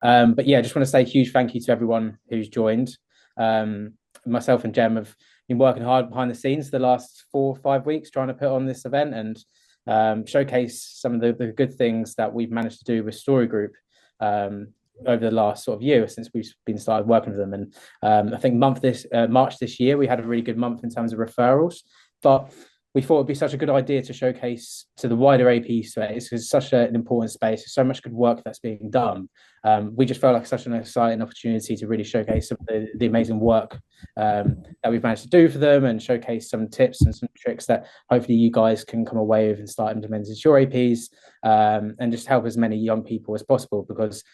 But yeah, just want to say a huge thank you to everyone who's joined. Myself and Jem have been working hard behind the scenes the last 4 or 5 weeks trying to put on this event and showcase some of the good things that we've managed to do with Story Group um, over the last sort of year since we've been started working with them. And I think March this year we had a really good month in terms of referrals, but we thought it'd be such a good idea to showcase to the wider AP space because it's such an important space. There's so much good work that's being done. We just felt like such an exciting opportunity to really showcase some of the amazing work that we've managed to do for them and showcase some tips and some tricks that hopefully you guys can come away with and start implementing to your APs and just help as many young people as possible because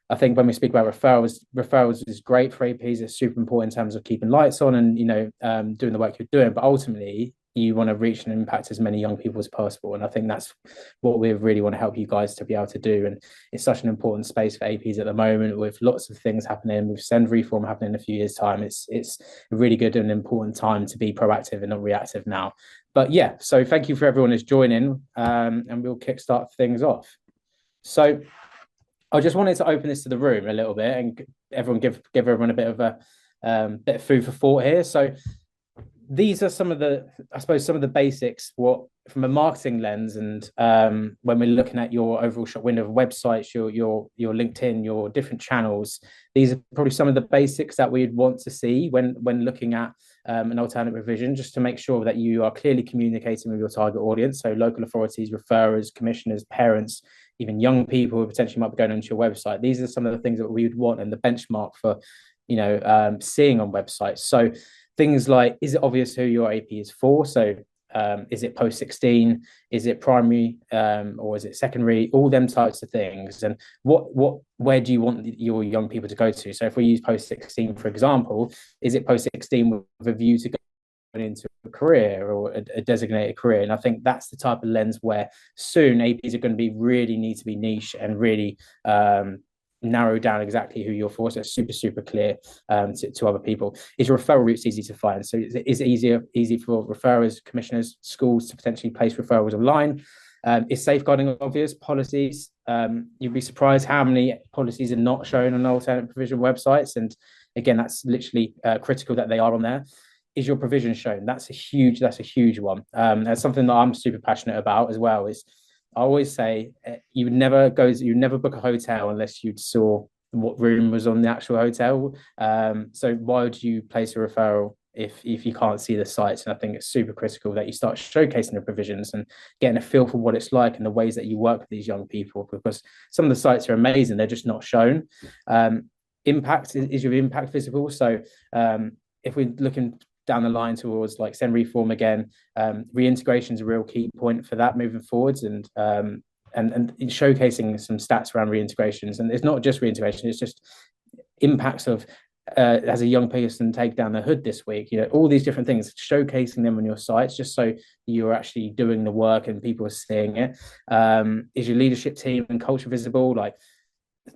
I think when we speak about referrals is great for APs. It's super important in terms of keeping lights on and doing the work you're doing. But ultimately, you want to reach and impact as many young people as possible. And I think that's what we really want to help you guys to be able to do. And it's such an important space for APs at the moment with lots of things happening, with send reform happening in a few years' time. It's a really good and important time to be proactive and not reactive now. But yeah, so thank you for everyone who's joining and we'll kickstart things off. So I just wanted to open this to the room a little bit and everyone give everyone a bit of a bit of food for thought here. So these are some of the, I suppose, some of the basics. What from a marketing lens, and when we're looking at your overall shop window of websites, your LinkedIn, your different channels, these are probably some of the basics that we'd want to see when looking at an alternate provision, just to make sure that you are clearly communicating with your target audience. So local authorities, referrers, commissioners, parents, even young people who potentially might be going onto your website. These are some of the things that we would want and the benchmark for, seeing on websites. So things like, is it obvious who your AP is for? So is it post 16? Is it primary or is it secondary? All them types of things. And where do you want your young people to go to? So if we use post 16, for example, is it post 16 with a view to go into a career or a designated career? And I think that's the type of lens where soon APs are going to be really need to be niche and really narrow down exactly who you're for, so it's super clear to other people. Is your referral routes easy to find? So is it easy for referrers, commissioners, schools to potentially place referrals online? Is safeguarding obvious? Policies, you'd be surprised how many policies are not shown on alternate provision websites, and again, that's literally critical that they are on there. Is your provision shown? That's a huge one. That's something that I'm super passionate about as well. Is I always say you would never book a hotel unless you saw what room was on the actual hotel. So why would you place a referral if you can't see the sites? And I think it's super critical that you start showcasing the provisions and getting a feel for what it's like and the ways that you work with these young people, because some of the sites are amazing, they're just not shown. Impact is your impact visible? So if we're looking down the line towards like send reform again, reintegration is a real key point for that moving forwards, and showcasing some stats around reintegrations. And it's not just reintegration, it's just impacts of as a young person take down the hood this week, all these different things, showcasing them on your sites just so you're actually doing the work and people are seeing it. Is your leadership team and culture visible? Like,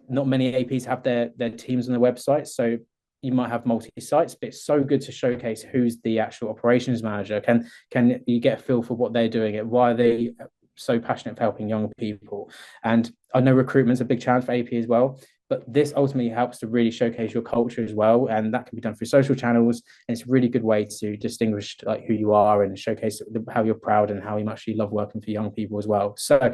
not many APs have their teams on the website, so you might have multi-sites, but it's so good to showcase who's the actual operations manager. Can you get a feel for what they're doing it? Why are they so passionate for helping young people? And I know recruitment's a big challenge for AP as well, but this ultimately helps to really showcase your culture as well, and that can be done through social channels. And it's a really good way to distinguish like who you are and showcase how you're proud and how much you love working for young people as well. So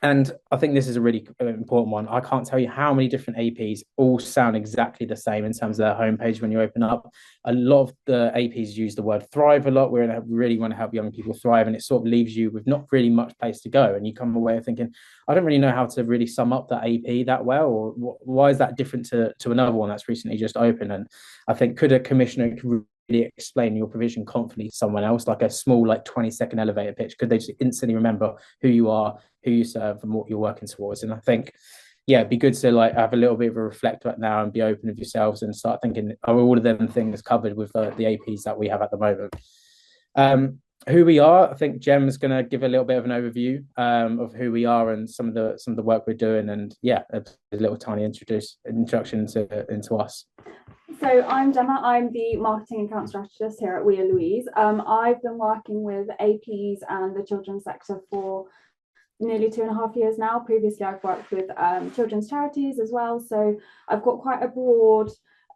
and I think this is a really important one. I can't tell you how many different APs all sound exactly the same in terms of their homepage when you open up. A lot of the APs use the word thrive a lot. We really want to help young people thrive, and it sort of leaves you with not really much place to go. And you come away thinking, I don't really know how to really sum up that AP that well, or why is that different to another one that's recently just opened? And I think, could a commissioner really explain your provision confidently to someone else, like a small, like 20-second elevator pitch? Could they just instantly remember who you are, who you serve, and what you're working towards? And I think, yeah, it'd be good to like have a little bit of a reflect right now and be open with yourselves and start thinking, are all of them things covered with the APs that we have at the moment? Who we are, I think Gem's going to give a little bit of an overview of who we are and some of the work we're doing, and yeah, a little tiny introduction into us. So I'm Gemma. I'm the marketing account strategist here at We Are Louise. I've been working with APs and the children's sector for nearly 2.5 years now. Previously, I've worked with children's charities as well. So I've got quite a broad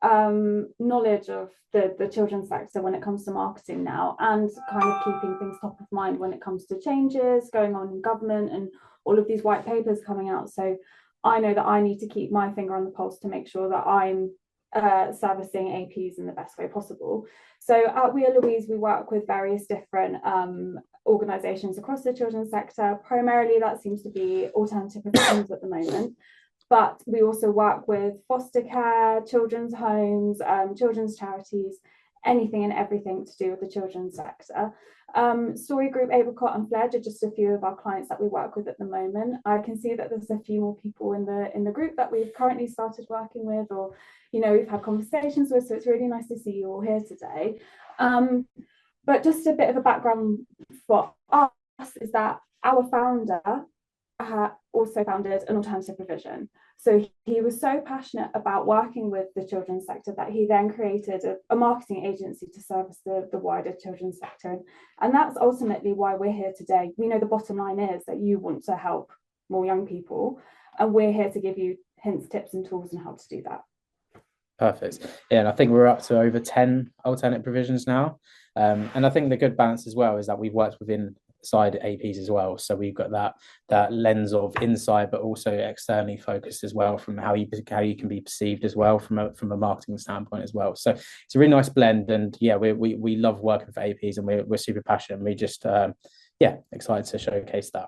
knowledge of the children's sector when it comes to marketing now, and kind of keeping things top of mind when it comes to changes going on in government and all of these white papers coming out. So I know that I need to keep my finger on the pulse to make sure that I'm servicing APs in the best way possible. So at We Are Louise, we work with various different organisations across the children's sector. Primarily, that seems to be alternative provisions at the moment. But we also work with foster care, children's homes, children's charities, anything and everything to do with the children's sector. Story Group, Apricot and Fledge are just a few of our clients that we work with at the moment. I can see that there's a few more people in the group that we've currently started working with, or we've had conversations with, so it's really nice to see you all here today. But just a bit of a background for us is that our founder also founded an alternative provision. So he was so passionate about working with the children's sector that he then created a marketing agency to service the wider children's sector. And that's ultimately why we're here today. We know the bottom line is that you want to help more young people, and we're here to give you hints, tips and tools on how to do that. Perfect. Yeah, and I think we're up to over 10 alternate provisions now. And I think the good balance as well is that we've worked within side APs as well. So we've got that lens of inside, but also externally focused as well, from how you can be perceived as well from a marketing standpoint as well. So it's a really nice blend. And yeah, we love working for APs, and we're super passionate. And we just excited to showcase that.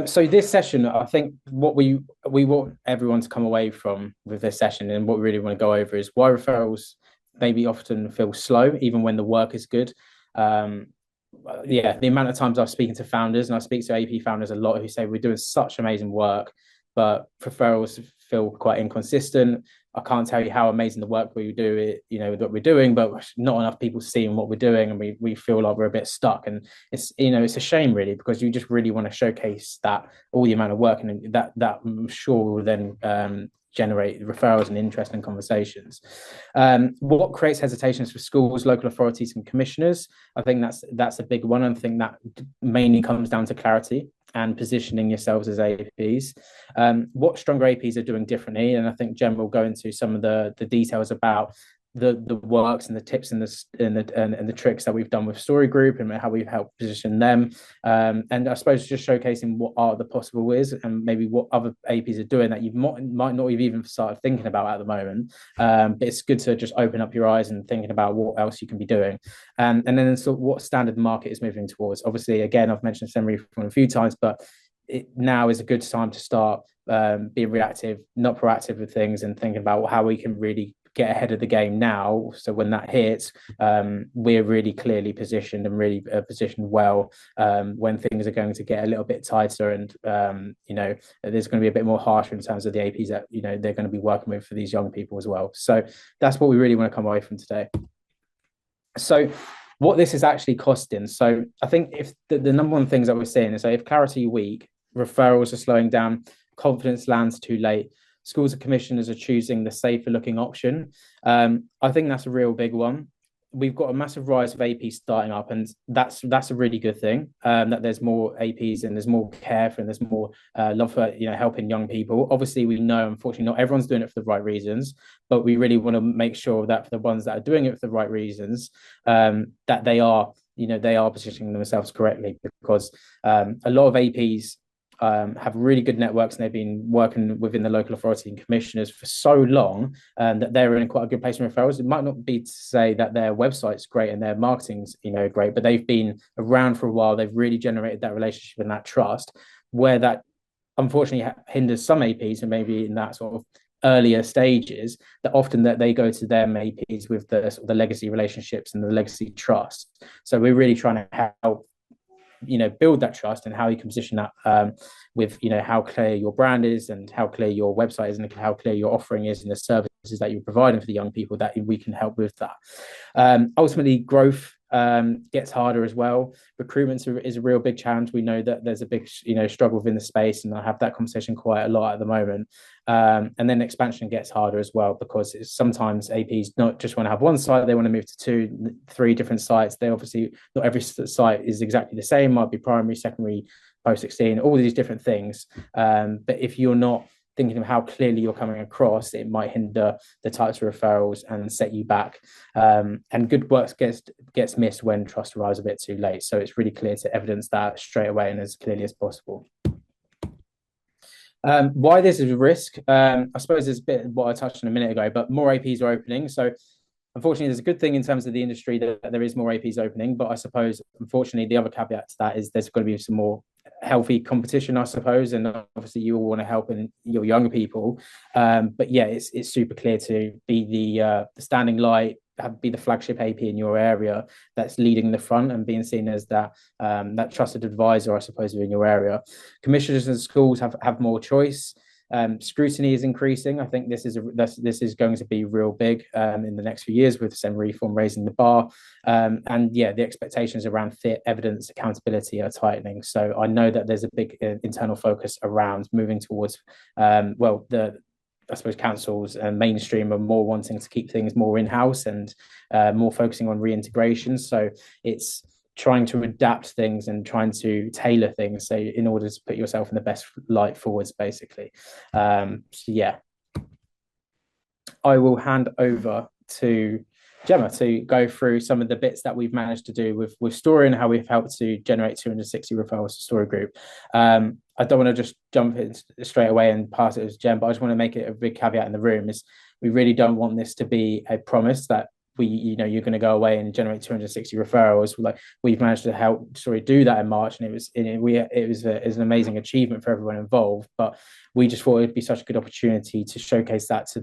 So this session, I think what we want everyone to come away from with this session, and what we really want to go over, is why referrals maybe often feel slow, even when the work is good. The amount of times I've spoken to founders, and I speak to AP founders a lot, who say we're doing such amazing work, but referrals feel quite inconsistent. I can't tell you how amazing the work we do what we're doing, but not enough people seeing what we're doing, and we feel like we're a bit stuck. And it's a shame, really, because you just really want to showcase that all the amount of work, and that I'm sure will then generate referrals and interest and conversations. What creates hesitations for schools, local authorities and commissioners? I think that's a big one. I think that mainly comes down to clarity and positioning yourselves as APs. What stronger APs are doing differently, and I think Jem will go into some of the details about the works and the tips and the tricks that we've done with Story Group and how we've helped position them, and I suppose just showcasing what are the possible ways and maybe what other APs are doing that you might not have even started thinking about at the moment, but it's good to just open up your eyes and thinking about what else you can be doing, and then sort of what standard market is moving towards. Obviously, again, I've mentioned semi-reform a few times, but now is a good time to start being reactive, not proactive with things, and thinking about how we can really get ahead of the game now, so when that hits, we're really clearly positioned and really positioned well when things are going to get a little bit tighter, and there's going to be a bit more harsher in terms of the APs that they're going to be working with for these young people as well. So that's what we really want to come away from today. So what this is actually costing. So I think if the number one things that we're seeing is, so if clarity weak, referrals are slowing down, confidence lands too late, schools and commissioners are choosing the safer looking option. I think that's a real big one. We've got a massive rise of AP starting up, and that's a really good thing, that there's more APs and there's more care for, and there's more love for helping young people. Obviously, we know, unfortunately, not everyone's doing it for the right reasons, but we really want to make sure that for the ones that are doing it for the right reasons, that they are positioning themselves correctly, because a lot of APs have really good networks, and they've been working within the local authority and commissioners for so long that they're in quite a good place in referrals. It might not be to say that their website's great and their marketing's great, but they've been around for a while. They've really generated that relationship and that trust, where that unfortunately hinders some APs, and maybe in that sort of earlier stages, that often that they go to them APs with the legacy relationships and the legacy trust. So we're really trying to help build that trust, and how you can position that with how clear your brand is, and how clear your website is, and how clear your offering is, and the services that you're providing for the young people, that we can help with that. Ultimately, growth gets harder as well. Recruitment is a real big challenge. We know that there's a big struggle within the space, and I have that conversation quite a lot at the moment. And then expansion gets harder as well, because sometimes APs not just want to have one site, they want to move to 2, 3 different sites. They obviously, not every site is exactly the same, might be primary, secondary, post 16, all these different things. But if you're not thinking of how clearly you're coming across, it might hinder the types of referrals and set you back. And good work gets missed when trust arrives a bit too late. So it's really clear to evidence that straight away and as clearly as possible. Why this is a risk, I suppose it's a bit what I touched on a minute ago, but more APs are opening. So unfortunately, there's a good thing in terms of the industry that there is more APs opening, but I suppose, unfortunately, the other caveat to that is there's got to be some more healthy competition, I suppose, and obviously you all want to help in your younger people. But yeah, it's super clear to be the standing light, be the flagship AP in your area that's leading the front and being seen as that trusted advisor, I suppose, in your area. Commissioners and schools have more choice. Scrutiny is increasing. I think this is going to be real big in the next few years, with SEN reform raising the bar. And yeah, the expectations around fit, evidence, accountability are tightening. So I know that there's a big internal focus around moving towards, I suppose councils and mainstream are more wanting to keep things more in-house and more focusing on reintegration. So it's trying to adapt things and trying to tailor things, so in order to put yourself in the best light forwards, basically. So yeah, I will hand over to Gemma to go through some of the bits that we've managed to do with Story and how we've helped to generate 260 referrals to Story Group. I don't want to just jump in straight away and pass it to Gem, but I just want to make it a big caveat in the room is we really don't want this to be a promise that you're going to go away and generate 260 referrals. Like, we've managed to help Story do that in March, and it was an amazing achievement for everyone involved. But we just thought it'd be such a good opportunity to showcase that to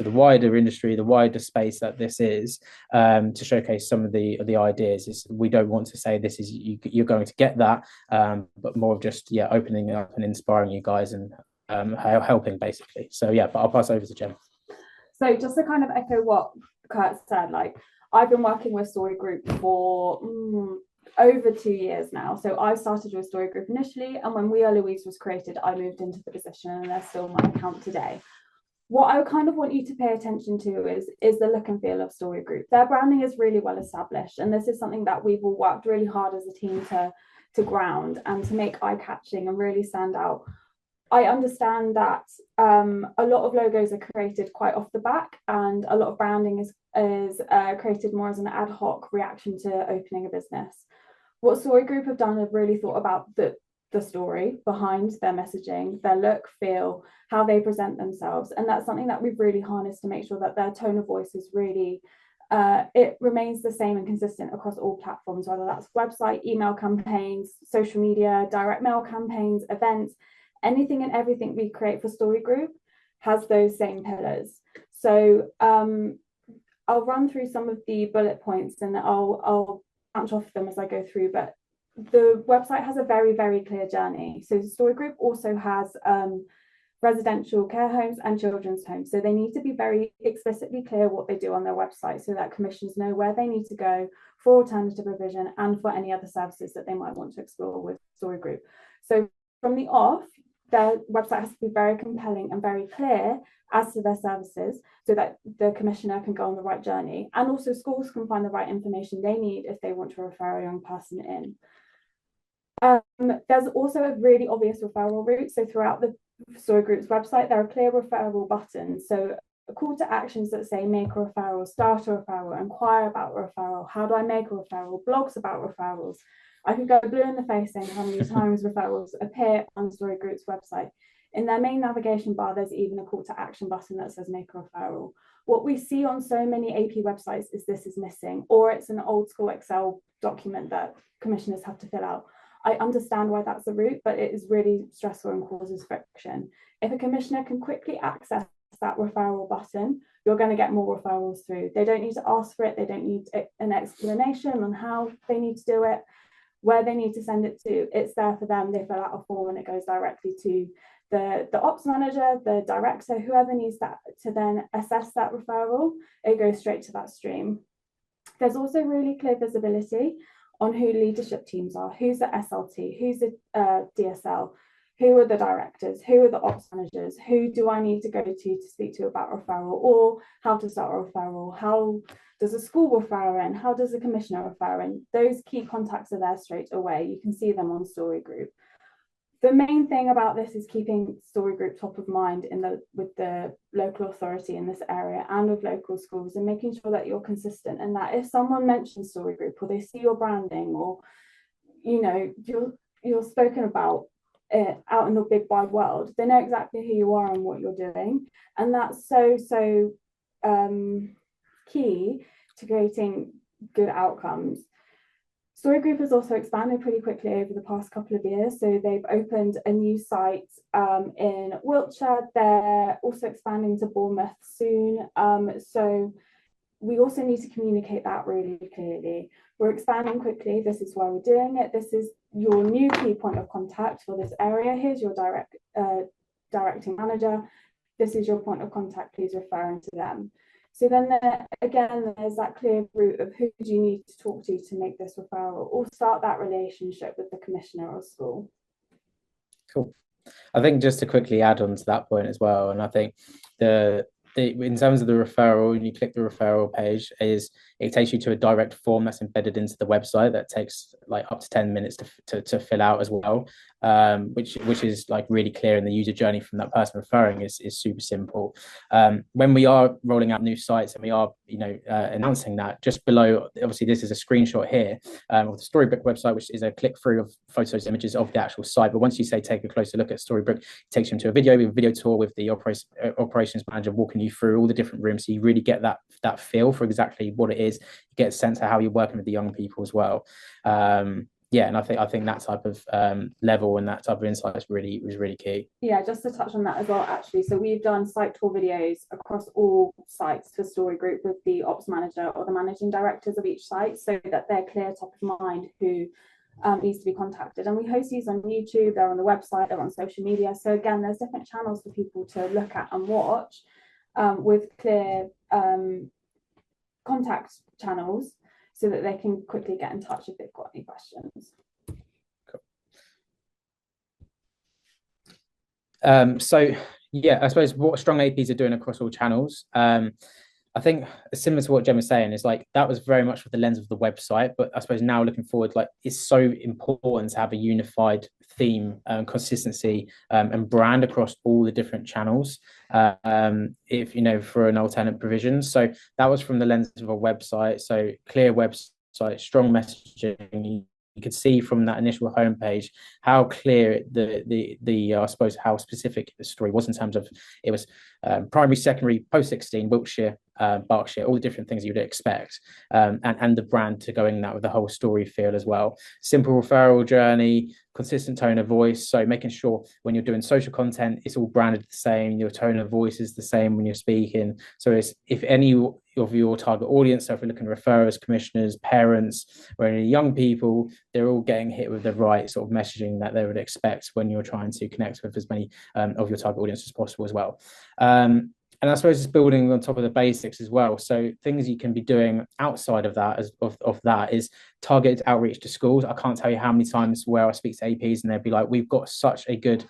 the wider industry, the wider space that this is, to showcase some of the ideas. We don't want to say this is you're going to get that, but more of just opening up and inspiring you guys and helping, basically. So yeah, but I'll pass over to Gem. So just to kind of echo what Kurt said, like, I've been working with Story Group for over 2 years now. So I started with Story Group initially, and when We Are Louise was created, I moved into the position, and they're still my account today. What I kind of want you to pay attention to is the look and feel of Story Group. Their branding is really well established, and this is something that we've all worked really hard as a team to ground and to make eye-catching and really stand out. I understand that a lot of logos are created quite off the back, and a lot of branding is created more as an ad hoc reaction to opening a business. What Story Group have done is really thought about the story behind their messaging, their look, feel, how they present themselves. And that's something that we've really harnessed to make sure that their tone of voice is really, it remains the same and consistent across all platforms, whether that's website, email campaigns, social media, direct mail campaigns, events. Anything and everything we create for Story Group has those same pillars. So I'll run through some of the bullet points and I'll bounce off them as I go through, but the website has a very, very clear journey. So Story Group also has residential care homes and children's homes. So they need to be very explicitly clear what they do on their website, so that commissioners know where they need to go for alternative provision and for any other services that they might want to explore with Story Group. So from the off, their website has to be very compelling and very clear as to their services, so that the commissioner can go on the right journey, and also schools can find the right information they need if they want to refer a young person in. There's also a really obvious referral route. So throughout the Story Group's website, there are clear referral buttons. So a call to actions that say make a referral, start a referral, inquire about a referral, how do I make a referral, blogs about referrals. I could go blue in the face saying how many times referrals appear on Story Group's website. In their main navigation bar, there's even a call to action button that says make a referral. What we see on so many AP websites is this is missing, or it's an old school Excel document that commissioners have to fill out. I understand why that's the route, but it is really stressful and causes friction. If a commissioner can quickly access that referral button, you're going to get more referrals through. They don't need to ask for it. They don't need an explanation on how they need to do it, where they need to send it to. It's there for them. They fill out a form and it goes directly to the ops manager, the director, whoever needs that to then assess that referral. It goes straight to that stream. There's also really clear visibility on who leadership teams are, who's the SLT, who's the DSL, who are the directors, who are the ops managers, who do I need to go to speak to about referral, or how to start a referral, how does a school refer in, how does a commissioner refer in. Those key contacts are there straight away. You can see them on Story Group. The main thing about this is keeping Story Group top of mind with the local authority in this area and with local schools, and making sure that you're consistent, and that if someone mentions Story Group or they see your branding, or you're spoken about out in the big wide world, they know exactly who you are and what you're doing. And that's so key to creating good outcomes. Story Group has also expanded pretty quickly over the past couple of years. So they've opened a new site in Wiltshire. They're also expanding to Bournemouth soon. So we also need to communicate that really clearly. We're expanding quickly. This is why we're doing it. This is your new key point of contact for this area. Here's your directing manager. This is your point of contact. Please refer into them. So then there's that clear route of who do you need to talk to make this referral, or start that relationship with the commissioner or school. Cool. I think just to quickly add on to that point as well, and I think in terms of the referral, when you click the referral page, it takes you to a direct form that's embedded into the website that takes like up to 10 minutes to fill out as well, which is like really clear, and the user journey from that person referring is super simple. When we are rolling out new sites and we are announcing that, just below, obviously this is a screenshot here of the Storybook website, which is a click through of photos, images of the actual site. But once you say take a closer look at Storybook, it takes you into a video tour with the operations manager walking you through all the different rooms, so you really get that feel for exactly what it is. You get a sense of how you're working with the young people as well. And I think that type of level and that type of insight was really key. Yeah, just to touch on that as well, actually. So we've done site tour videos across all sites for Story Group with the ops manager or the managing directors of each site, so that they're clear, top of mind, who needs to be contacted. And we host these on YouTube, they're on the website, they're on social media. So again, there's different channels for people to look at and watch with clear contact channels, so that they can quickly get in touch if they've got any questions. So yeah, I suppose what strong APs are doing across all channels, I think similar to what Jem was saying, is like that was very much with the lens of the website, but I suppose now looking forward, like it's so important to have a unified theme and consistency and brand across all the different channels, if for an alternate provision. So that was from the lens of a website, so clear website, strong messaging. You could see from that initial homepage how clear the I suppose how specific the story was in terms of it was primary, secondary, post 16, Wiltshire, Berkshire, all the different things you'd expect, and the brand to go in that with the whole story feel as well. Simple referral journey, consistent tone of voice. So making sure when you're doing social content, it's all branded the same. Your tone of voice is the same when you're speaking. So it's, if any of your target audience, so if we're looking at referrers, commissioners, parents, or any young people, they're all getting hit with the right sort of messaging that they would expect when you're trying to connect with as many of your target audience as possible as well. And I suppose it's building on top of the basics as well. So things you can be doing outside of that of that is targeted outreach to schools. I can't tell you how many times where I speak to APs and they'd be like, we've got such a good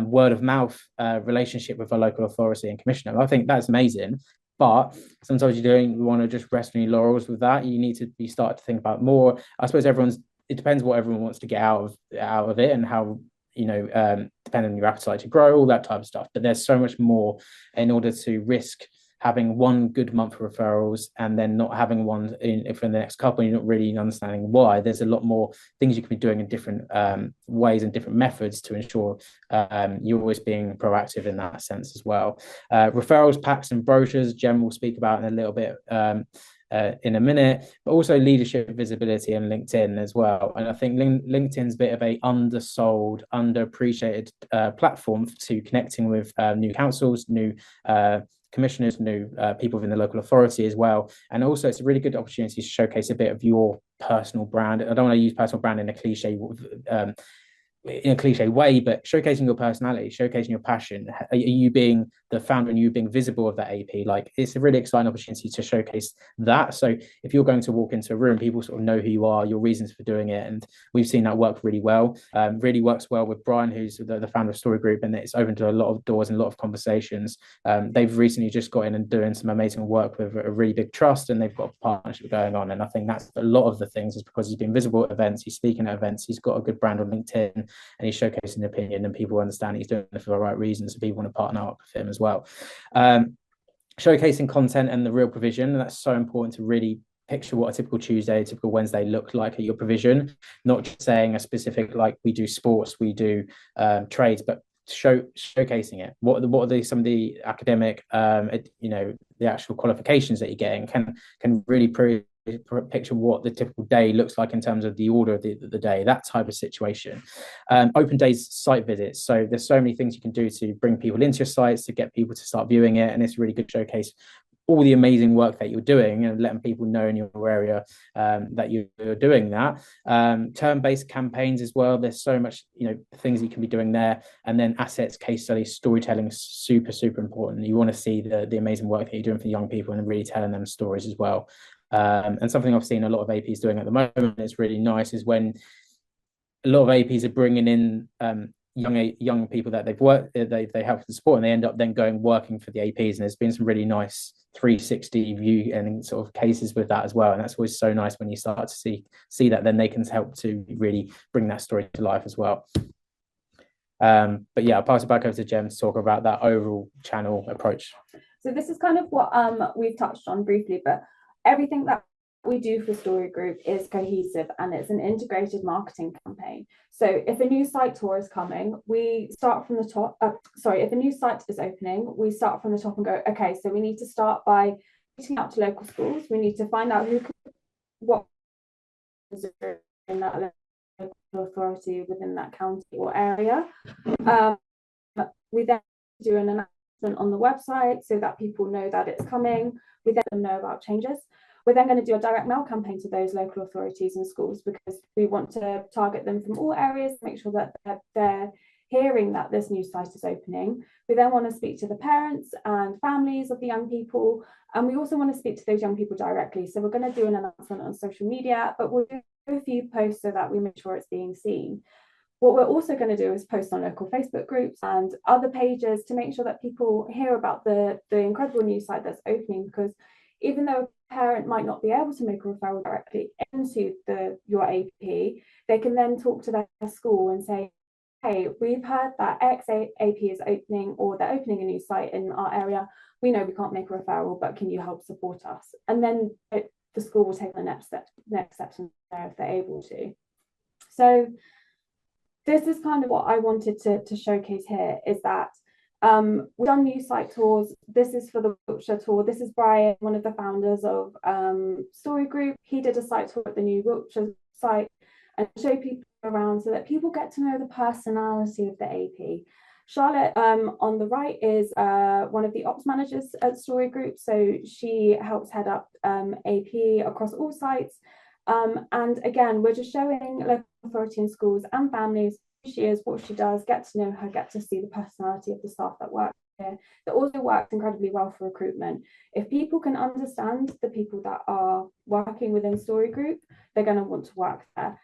word of mouth relationship with a local authority and commissioner. I think that's amazing. But sometimes you want to just rest on your laurels with that. You need to be starting to think about more. I suppose it depends what everyone wants to get out of it, and how, depending on your appetite to grow, all that type of stuff. But there's so much more in order to risk having one good month for referrals and then not having one for the next couple, and you're not really understanding why. There's a lot more things you can be doing in different ways and different methods to ensure you're always being proactive in that sense as well. Referrals, packs and brochures, Jem will speak about in a little bit in a minute, but also leadership visibility on LinkedIn as well. And I think LinkedIn's a bit of a undersold, underappreciated platform to connecting with new councils, new commissioners, new people within the local authority as well. And also it's a really good opportunity to showcase a bit of your personal brand. I don't want to use personal brand in a cliche in a cliche way, but showcasing your personality, showcasing your passion. Are you being the founder and you being visible of that AP? Like, it's a really exciting opportunity to showcase that. So if you're going to walk into a room, people sort of know who you are, your reasons for doing it, and we've seen that work really well. Really works well with Brian, who's the founder of Story Group, and it's opened to a lot of doors and a lot of conversations. They've recently just got in and doing some amazing work with a really big trust, and they've got a partnership going on. And I think that's a lot of the things is because he's been visible at events, he's speaking at events, he's got a good brand on LinkedIn, and he's showcasing an opinion, and people understand he's doing it for the right reasons, so people want to partner up with him as well. Showcasing content and the real provision, and that's so important to really picture what a typical Tuesday, a typical Wednesday look like at your provision, not just saying a specific, like we do sports, we do trades, but showcasing it. What are some of the academic, the actual qualifications that you're getting can really picture what the typical day looks like in terms of the order of the day, that type of situation. Open days, site visits. So there's so many things you can do to bring people into your sites, to get people to start viewing it, and it's a really good showcase all the amazing work that you're doing and letting people know in your area that you're doing that. Term-based campaigns as well. There's so much, things you can be doing there. And then assets, case studies, storytelling is super, super important. You want to see the amazing work that you're doing for young people and really telling them stories as well. And something I've seen a lot of APs doing at the moment, it's really nice, is when a lot of APs are bringing in young people that they help to support, and they end up then working for the APs. And there's been some really nice 360 view and sort of cases with that as well. And that's always so nice when you start to see that, then they can help to really bring that story to life as well. But yeah, I'll pass it back over to Jem to talk about that overall channel approach. So this is kind of what we've touched on briefly, but everything that we do for Story Group is cohesive, and it's an integrated marketing campaign. So if a new site tour is coming, we start from the top. If a new site is opening, we start from the top and go, okay, so we need to start by reaching out to local schools. We need to find out what is in that local authority within that county or area. We then do an announcement on the website so that people know that it's coming. We then know about changes. We're then going to do a direct mail campaign to those local authorities and schools, because we want to target them from all areas, make sure that they're hearing that this new site is opening. We then want to speak to the parents and families of the young people, and we also want to speak to those young people directly. So we're going to do an announcement on social media, but we'll do a few posts so that we make sure it's being seen. What we're also going to do is post on local Facebook groups and other pages to make sure that people hear about the incredible new site that's opening, because even though a parent might not be able to make a referral directly into your AP, they can then talk to their school and say, hey, we've heard that X AP is opening, or they're opening a new site in our area. We know we can't make a referral, but can you help support us? And then the school will take the next steps from there if they're able to. So this is kind of what I wanted to showcase here, is that we've done new site tours. This is for the Wiltshire tour. This is Brian, one of the founders of Story Group. He did a site tour at the new Wiltshire site and show people around so that people get to know the personality of the AP. Charlotte on the right is one of the ops managers at Story Group. So she helps head up AP across all sites. And again, we're just showing local authority and schools and families who she is, what she does, get to know her, get to see the personality of the staff that work here. That also works incredibly well for recruitment. If people can understand the people that are working within Story Group, they're going to want to work there.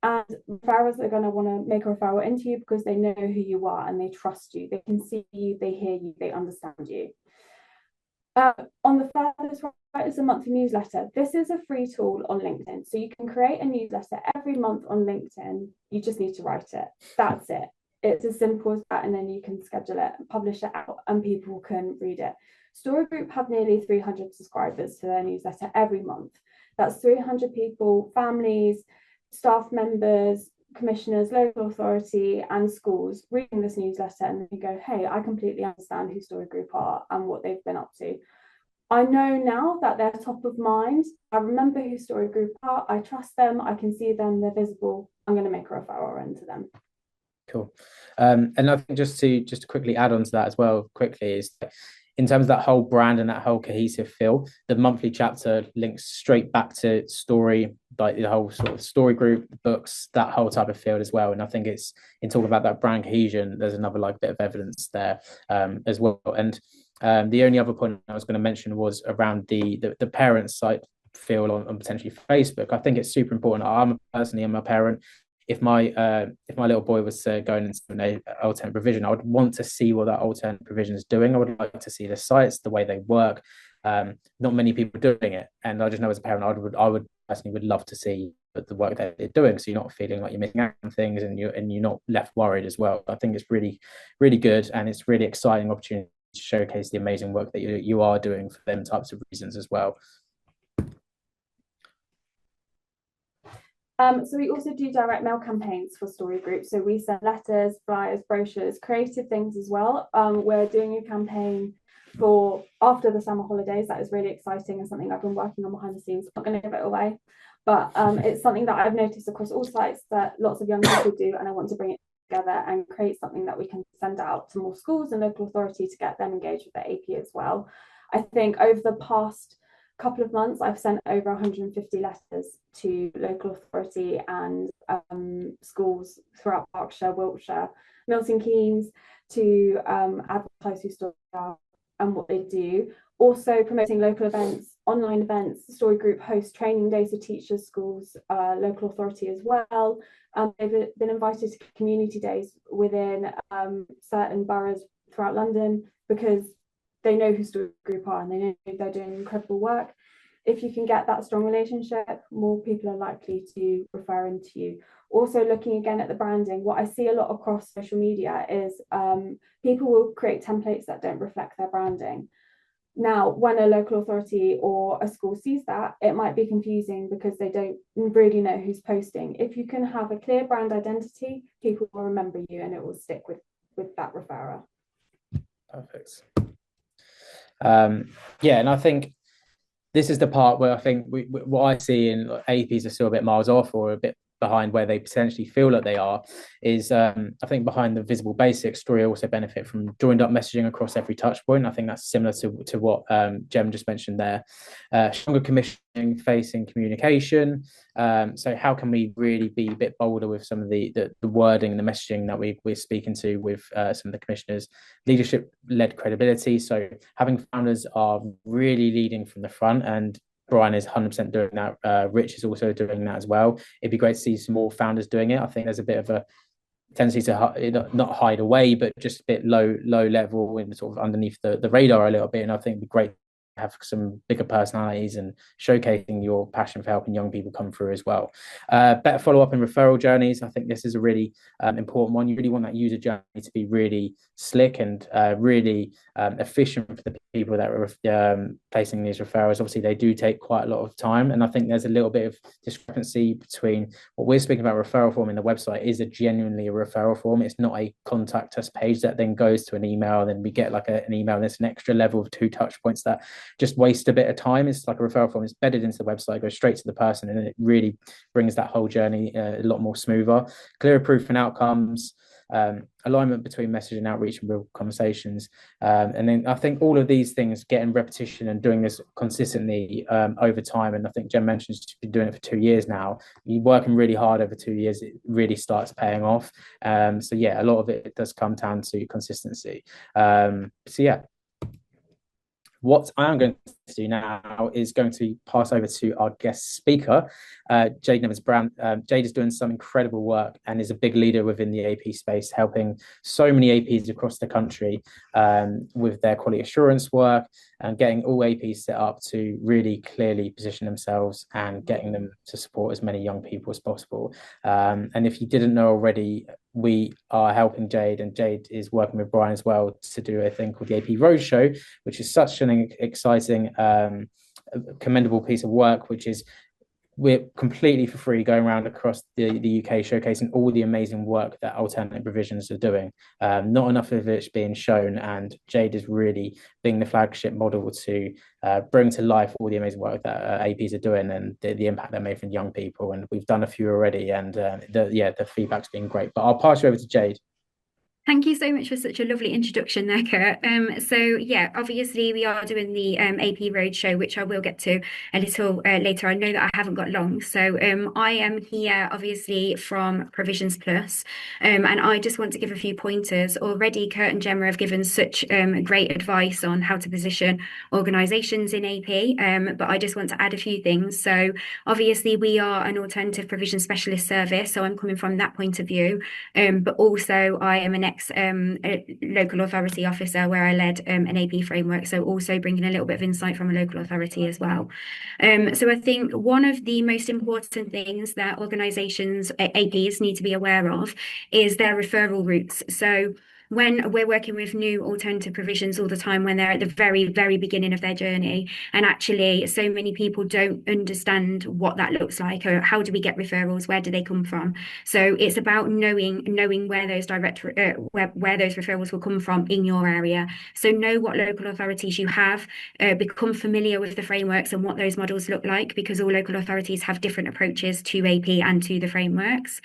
And referrals are going to want to make a referral into you because they know who you are and they trust you. They can see you, they hear you, they understand you. On the furthest right is a monthly newsletter. This is a free tool on LinkedIn. So you can create a newsletter every month on LinkedIn. You just need to write it. That's it. It's as simple as that. And then you can schedule it, publish it out, and people can read it. Story Group have nearly 300 subscribers to their newsletter every month. That's 300 people, families, staff members, commissioners, local authority and schools reading this newsletter, and you go, hey, I completely understand who Story Group are and what they've been up to. I know now that they're top of mind. I remember who Story Group are. I trust them. I can see them. They're visible. I'm going to make a referral into them. Cool. And I think just to quickly add on to that as well, quickly, is that in terms of that whole brand and that whole cohesive feel, the monthly chapter links straight back to story, like the whole sort of story group, books, that whole type of field as well. And I think it's in talking about that brand cohesion, there's another like bit of evidence there as well. And the only other point I was going to mention was around the parent site feel on potentially Facebook. I think it's super important. I'm a parent. If my little boy was going into an alternate provision, I would want to see what that alternate provision is doing. I would like to see the sites, the way they work. Not many people doing it, and I just know as a parent, I would personally would love to see the work that they're doing, so you're not feeling like you're missing out on things, and you're not left worried as well. I think it's really, really good, and it's really exciting opportunity to showcase the amazing work that you are doing for them types of reasons as well. So we also do direct mail campaigns for story groups. So we send letters, flyers, brochures, creative things as well. We're doing a campaign for after the summer holidays. That is really exciting and something I've been working on behind the scenes. I'm not going to give it away, but it's something that I've noticed across all sites that lots of young people do, and I want to bring it together and create something that we can send out to more schools and local authority to get them engaged with their AP as well. I think over the past couple of months, I've sent over 150 letters to local authority and schools throughout Berkshire, Wiltshire, Milton Keynes to advertise who story are and what they do. Also promoting local events, online events. The story group hosts training days for teachers, schools, local authority as well. They've been invited to community days within certain boroughs throughout London because they know who story group are and they know they're doing incredible work. If you can get that strong relationship, more people are likely to refer into you. Also looking again at the branding, what I see a lot across social media is people will create templates that don't reflect their branding. Now, when a local authority or a school sees that, it might be confusing because they don't really know who's posting. If you can have a clear brand identity, people will remember you and it will stick with that referrer. Perfect. And I think this is the part where I think what I see in APs are still a bit miles off or a bit behind where they potentially feel like they are is I think behind the visible basics, story also benefit from joined up messaging across every touch point. I think that's similar to what Jem just mentioned there. Stronger commissioning facing communication. So how can we really be a bit bolder with some of the wording and the messaging that we're speaking to with some of the commissioners? Leadership led credibility. So having founders are really leading from the front, and Brian is 100% doing that. Rich is also doing that as well. It'd be great to see some more founders doing it. I think there's a bit of a tendency to not hide away, but just a bit low level and sort of underneath the radar a little bit. And I think it'd be great to have some bigger personalities and showcasing your passion for helping young people come through as well. Better follow up in referral journeys. I think this is a really important one. You really want that user journey to be really slick and really efficient for the people that are placing these referrals. Obviously, they do take quite a lot of time, and I think there's a little bit of discrepancy between what we're speaking about. Referral form in the website is genuinely a referral form. It's not a contact us page that then goes to an email, and then we get like an email, and it's an extra level of 2 touch points that just waste a bit of time. It's like a referral form. It's bedded into the website, goes straight to the person, and it really brings that whole journey a lot more smoother. Clearer proof and outcomes. Alignment between message and outreach and real conversations. And then I think all of these things getting repetition and doing this consistently over time. And I think Jen mentioned she's been doing it for 2 years now. You're working really hard over 2 years, it really starts paying off. So yeah, a lot of it does come down to consistency. So yeah. What I'm going to do now is going to pass over to our guest speaker, Jade Nevins-Brown. Jade is doing some incredible work and is a big leader within the AP space, helping so many APs across the country with their quality assurance work and getting all APs set up to really clearly position themselves and getting them to support as many young people as possible. And if you didn't know already, we are helping Jade, and Jade is working with Brian as well to do a thing called the AP Roadshow, which is such an exciting, commendable piece of work, which is we're completely for free going around across the UK showcasing all the amazing work that alternate provisions are doing. Not enough of it's being shown, and Jade is really being the flagship model to bring to life all the amazing work that APs are doing and the impact they're making young people. And we've done a few already, and the feedback's been great. But I'll pass you over to Jade. Thank you so much for such a lovely introduction there, Kurt. So yeah, obviously we are doing the AP Roadshow, which I will get to a little later. I know that I haven't got long, so I am here obviously from Provisions Plus, and I just want to give a few pointers. Already, Kurt and Gemma have given such great advice on how to position organisations in AP, but I just want to add a few things. So obviously we are an alternative provision specialist service, so I'm coming from that point of view. But also I am an ex local authority officer where I led an AP framework, so also bringing a little bit of insight from a local authority as well. So I think one of the most important things that organisations, APs, need to be aware of is their referral routes. So when we're working with new alternative provisions all the time, when they're at the very, very beginning of their journey, and actually so many people don't understand what that looks like, or how do we get referrals, where do they come from? So it's about knowing where those where those referrals will come from in your area. So know what local authorities you have, become familiar with the frameworks and what those models look like, because all local authorities have different approaches to AP and to the frameworks.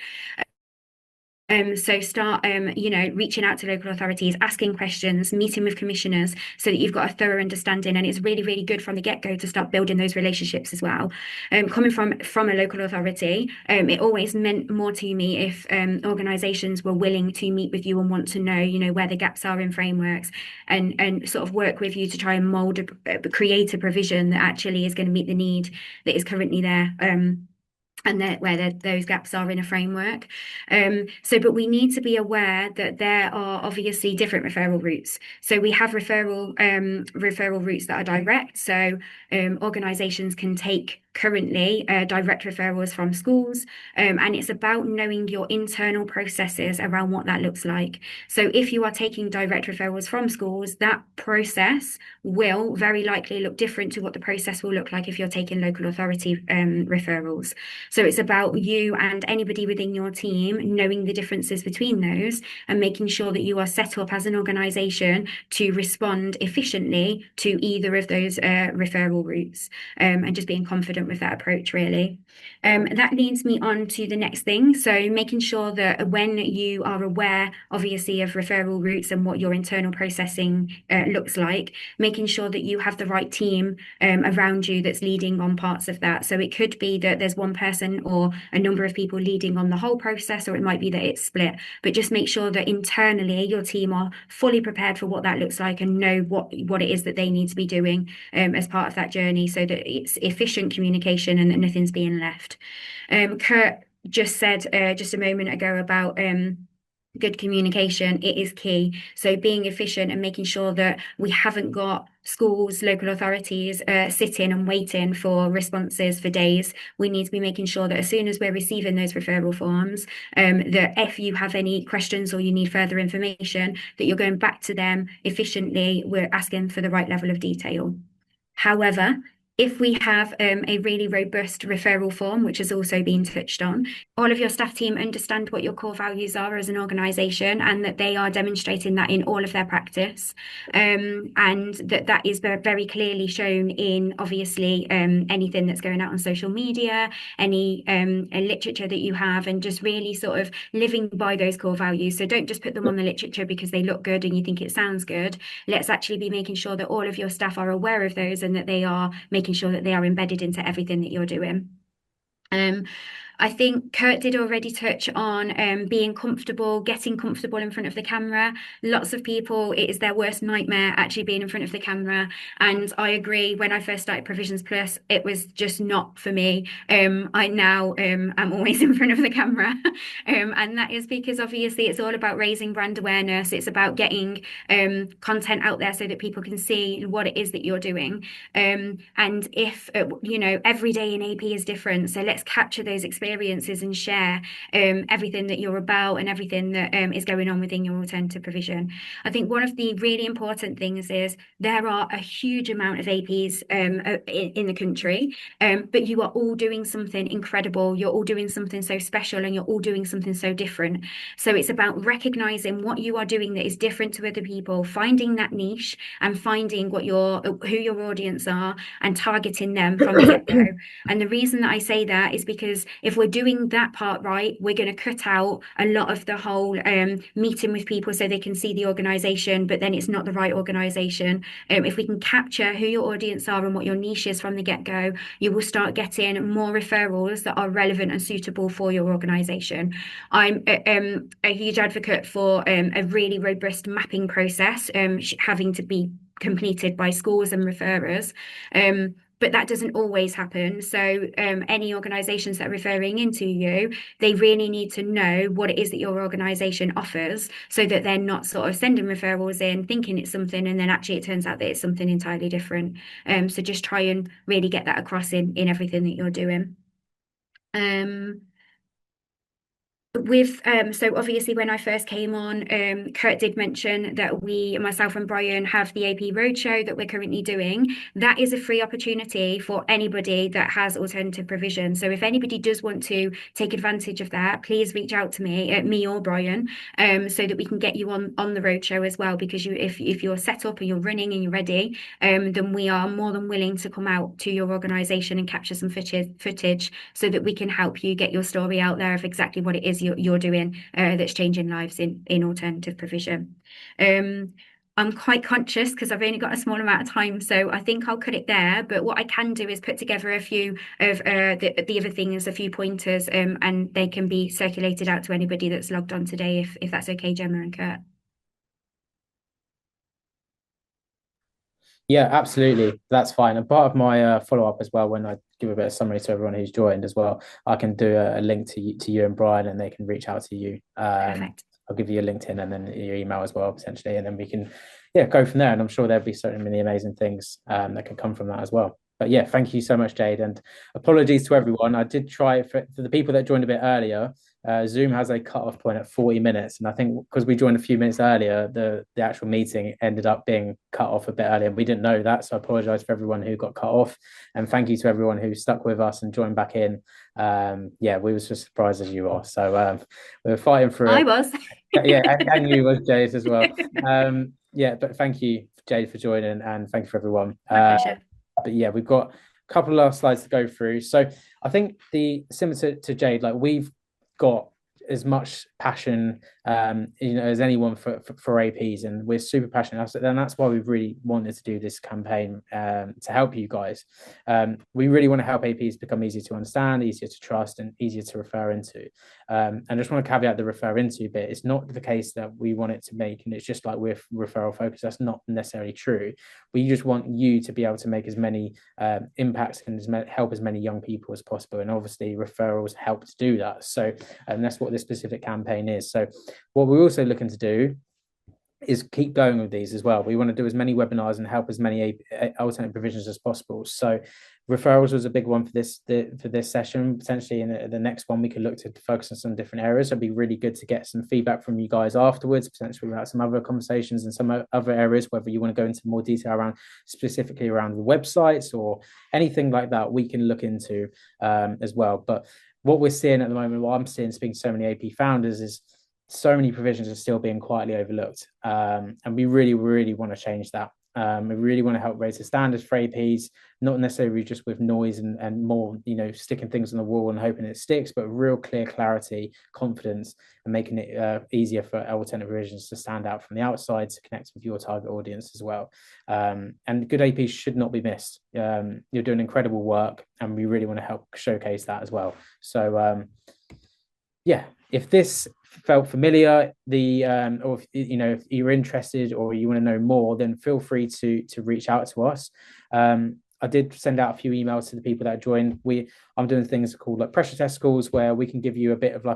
So start, reaching out to local authorities, asking questions, meeting with commissioners so that you've got a thorough understanding. And it's really, really good from the get-go to start building those relationships as well. Coming from a local authority, it always meant more to me if organisations were willing to meet with you and want to know, where the gaps are in frameworks and sort of work with you to try and create a provision that actually is going to meet the need that is currently there. And where those gaps are in a framework. But we need to be aware that there are obviously different referral routes. So we have referral routes that are direct. So organisations can take currently direct referrals from schools, and it's about knowing your internal processes around what that looks like. So if you are taking direct referrals from schools, that process will very likely look different to what the process will look like if you're taking local authority referrals. So it's about you and anybody within your team knowing the differences between those and making sure that you are set up as an organisation to respond efficiently to either of those referral routes, and just being confident with that approach, really. That leads me on to the next thing. So making sure that when you are aware, obviously, of referral routes and what your internal processing looks like, making sure that you have the right team around you that's leading on parts of that. So it could be that there's one person or a number of people leading on the whole process, or it might be that it's split. But just make sure that internally your team are fully prepared for what that looks like and know what it is that they need to be doing as part of that journey, so that it's efficient communication and that nothing's being left. Kurt just said just a moment ago about good communication. It is key. So being efficient and making sure that we haven't got schools, local authorities sitting and waiting for responses for days. We need to be making sure that as soon as we're receiving those referral forms, that if you have any questions or you need further information, that you're going back to them efficiently. We're asking for the right level of detail. However, if we have a really robust referral form, which has also been touched on, all of your staff team understand what your core values are as an organisation and that they are demonstrating that in all of their practice. And that is very clearly shown in, obviously, anything that's going out on social media, any literature that you have, and just really sort of living by those core values. So don't just put them on the literature because they look good and you think it sounds good. Let's actually be making sure that all of your staff are aware of those and that they are making sure that they are embedded into everything that you're doing. I think Kurt did already touch on being comfortable, getting comfortable in front of the camera. Lots of people, it is their worst nightmare actually being in front of the camera. And I agree, when I first started Provisions Plus, it was just not for me. I now am always in front of the camera. And that is because obviously it's all about raising brand awareness. It's about getting content out there so that people can see what it is that you're doing. And if, every day in AP is different. So let's capture those experiences and share everything that you're about and everything that is going on within your alternative provision. I think one of the really important things is there are a huge amount of APs in the country, but you are all doing something incredible. You're all doing something so special and you're all doing something so different. So it's about recognizing what you are doing that is different to other people, finding that niche and finding who your audience are and targeting them from the get-go. And the reason that I say that is because if we're doing that part right, we're going to cut out a lot of the whole meeting with people so they can see the organisation, but then it's not the right organisation. If we can capture who your audience are and what your niche is from the get-go, you will start getting more referrals that are relevant and suitable for your organisation. I'm a huge advocate for a really robust mapping process, having to be completed by schools and referrers. But that doesn't always happen. So any organisations that are referring into you, they really need to know what it is that your organisation offers so that they're not sort of sending referrals in thinking it's something and then actually it turns out that it's something entirely different. So just try and really get that across in everything that you're doing. So obviously when I first came on, Kurt did mention that myself and Brian, have the AP Roadshow that we're currently doing. That is a free opportunity for anybody that has alternative provision. So if anybody does want to take advantage of that, please reach out to me or Brian, so that we can get you on the roadshow as well. Because if you're set up and you're running and you're ready, then we are more than willing to come out to your organisation and capture some footage so that we can help you get your story out there of exactly what it is you're doing that's changing lives in alternative provision. I'm quite conscious because I've only got a small amount of time, so I think I'll cut it there. But what I can do is put together a few of the other things, a few pointers, and they can be circulated out to anybody that's logged on today, if that's okay, Gemma and Kurt. Yeah, absolutely. That's fine. And part of my follow-up as well, when I give a bit of summary to everyone who's joined as well, I can do a link to you and Brian, and they can reach out to you. Perfect. I'll give you your LinkedIn and then your email as well, potentially, and then we can, go from there. And I'm sure there'll be so many amazing things that can come from that as well. But yeah, thank you so much, Jade, and apologies to everyone. I did try for the people that joined a bit earlier. Zoom has a cut-off point at 40 minutes, and I think because we joined a few minutes earlier, the actual meeting ended up being cut off a bit earlier, and we didn't know that. So I apologize for everyone who got cut off, and thank you to everyone who stuck with us and joined back in. We were as surprised as you are. So we were fighting for it. I was. Yeah, and you was, Jade, as well. But thank you, Jade, for joining, and thank you for everyone. My pleasure. But yeah, we've got a couple of last slides to go through. So I think similar to Jade, like we've got as much passion as anyone for APs, and we're super passionate, and that's why we've really wanted to do this campaign to help you guys. We really want to help APs become easier to understand, easier to trust, and easier to refer into. And I just want to caveat the refer into bit. It's not the case that we want it to make, and it's just like we're referral focused. That's not necessarily true. We just want you to be able to make as many impacts and help as many young people as possible. And obviously referrals help to do that. So, and that's what this specific campaign is. So what we're also looking to do is keep going with these as well. We want to do as many webinars and help as many alternate provisions as possible. So referrals was a big one for this session. Potentially in the next one, we could look to focus on some different areas. It'd be really good to get some feedback from you guys afterwards, potentially about some other conversations and some other areas, whether you want to go into more detail around specifically around the websites or anything like that, we can look into as well. But what we're seeing at the moment, what I'm seeing speaking to so many AP founders, is so many provisions are still being quietly overlooked. And we really, really want to change that. We really want to help raise the standards for APs, not necessarily just with noise and more, sticking things on the wall and hoping it sticks, but real clear clarity, confidence, and making it easier for alternate provisions to stand out from the outside to connect with your target audience as well. And good APs should not be missed. You're doing incredible work, and we really want to help showcase that as well. So, if this felt familiar, or if you're interested or you want to know more, then feel free to reach out to us. I did send out a few emails to the people that joined. I'm doing things called like pressure test calls, where we can give you a bit of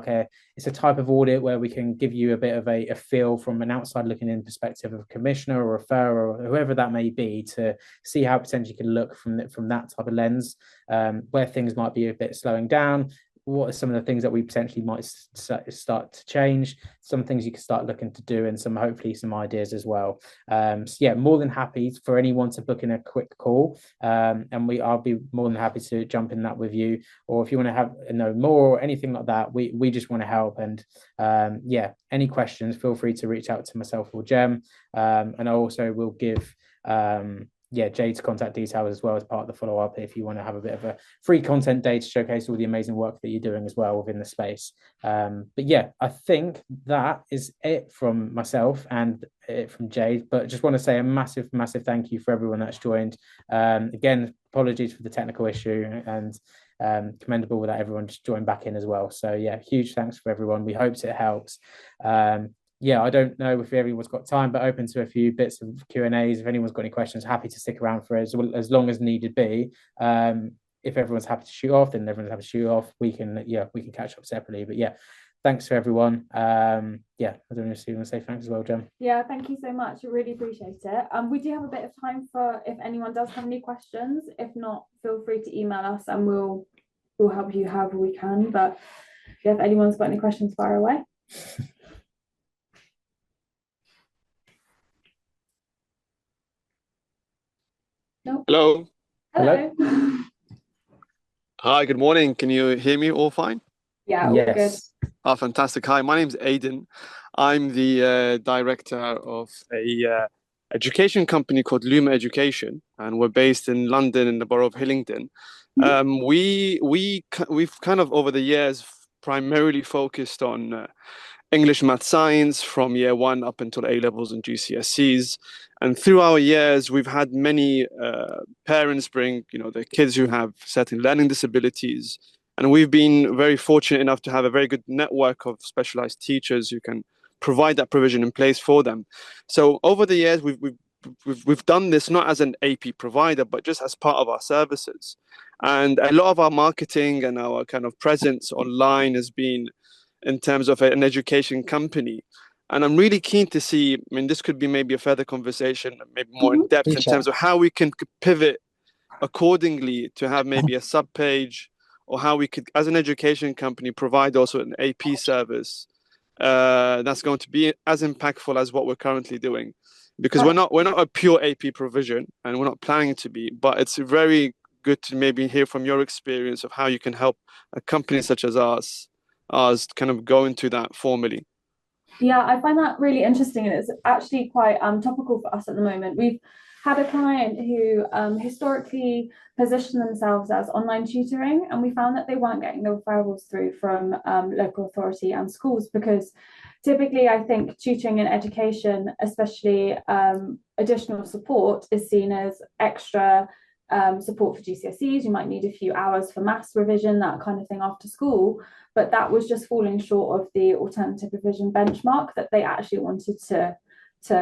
it's a type of audit where we can give you a bit of a feel from an outside looking in perspective of a commissioner or a referrer or whoever that may be, to see how potentially can look from that type of lens, where things might be a bit slowing down. What are some of the things that we potentially might start to change, some things you can start looking to do, and hopefully some ideas as well. More than happy for anyone to book in a quick call, and I'll be more than happy to jump in that with you. Or if you want to know more or anything like that, we just want to help. And any questions, feel free to reach out to myself or Jem, and I also will give yeah, Jade's contact details as well as part of the follow-up if you want to have a bit of a free content day to showcase all the amazing work that you're doing as well within the space. But yeah, I think that is it from myself and it from Jade. But just want to say a massive, massive thank you for everyone that's joined. Again, apologies for the technical issue and commendable that everyone just joined back in as well. So yeah, huge thanks for everyone. We hope it helps. Yeah, I don't know if everyone's got time, but open to a few bits of Q&As. If anyone's got any questions, happy to stick around for as long as needed be. If everyone's happy to shoot off, then everyone's happy to shoot off. We can catch up separately. But yeah, thanks for everyone. Yeah, I don't know if you want to say thanks as well, Jem. Yeah, thank you so much. I really appreciate it. We do have a bit of time for if anyone does have any questions. If not, feel free to email us and we'll help you however we can. But yeah, if anyone's got any questions, fire away. Nope. Hello. Hello. Hi, good morning. Can you hear me all fine? Yeah, all good. Oh, fantastic. Hi, my name's Aidan. I'm the director of a education company called Luma Education, and we're based in London in the borough of Hillingdon. We've kind of over the years primarily focused on English, math, science from year one up until A levels and GCSEs. And through our years, we've had many parents bring, their kids who have certain learning disabilities. And we've been very fortunate enough to have a very good network of specialized teachers who can provide that provision in place for them. So over the years, we've done this not as an AP provider, but just as part of our services. And a lot of our marketing and our kind of presence online has been in terms of an education company. And I'm really keen to see, this could be maybe a further conversation, maybe more in depth in terms of how we can pivot accordingly to have maybe a sub-page, or how we could, as an education company, provide also an AP service that's going to be as impactful as what we're currently doing. Because we're not a pure AP provision, and we're not planning to be, but it's very good to maybe hear from your experience of how you can help a company such as ours kind of go into that formally. Yeah, I find that really interesting, and it's actually quite topical for us at the moment. We've had a client who historically positioned themselves as online tutoring, and we found that they weren't getting the referrals through from local authority and schools, because typically I think tutoring in education, especially additional support, is seen as extra support for GCSEs. You might need a few hours for maths revision, that kind of thing after school, but that was just falling short of the alternative provision benchmark that they actually wanted to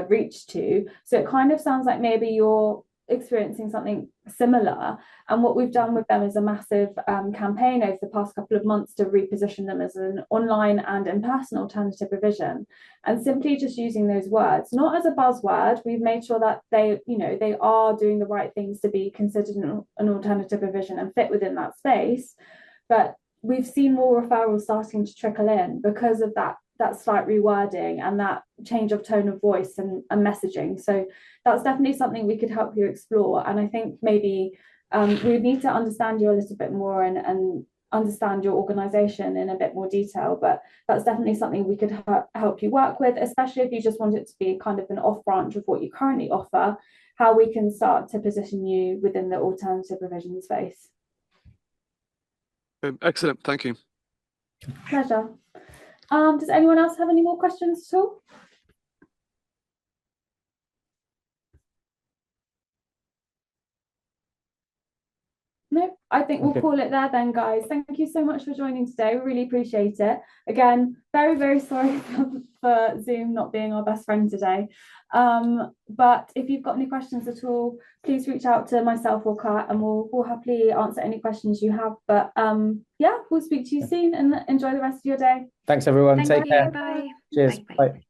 reach to. So it kind of sounds like maybe you're experiencing something similar, and what we've done with them is a massive campaign over the past couple of months to reposition them as an online and in-person alternative provision, and simply just using those words not as a buzzword. We've made sure that they are doing the right things to be considered an alternative provision and fit within that space, but we've seen more referrals starting to trickle in because of that slight rewording and that change of tone of voice and messaging. So that's definitely something we could help you explore. And I think maybe we need to understand you a little bit more and understand your organization in a bit more detail, but that's definitely something we could help you work with, especially if you just want it to be kind of an off branch of what you currently offer, how we can start to position you within the alternative provision space. Excellent, thank you. Pleasure. Does anyone else have any more questions at all? No, I think we'll call it there then, guys. Thank you so much for joining today. We really appreciate it. Again, very, very sorry for Zoom not being our best friend today. But if you've got any questions at all, please reach out to myself or Kat, and we'll happily answer any questions you have. But yeah, we'll speak to you soon, and enjoy the rest of your day. Thanks, everyone. Thank Take you. care. Bye. Cheers. Bye. Bye.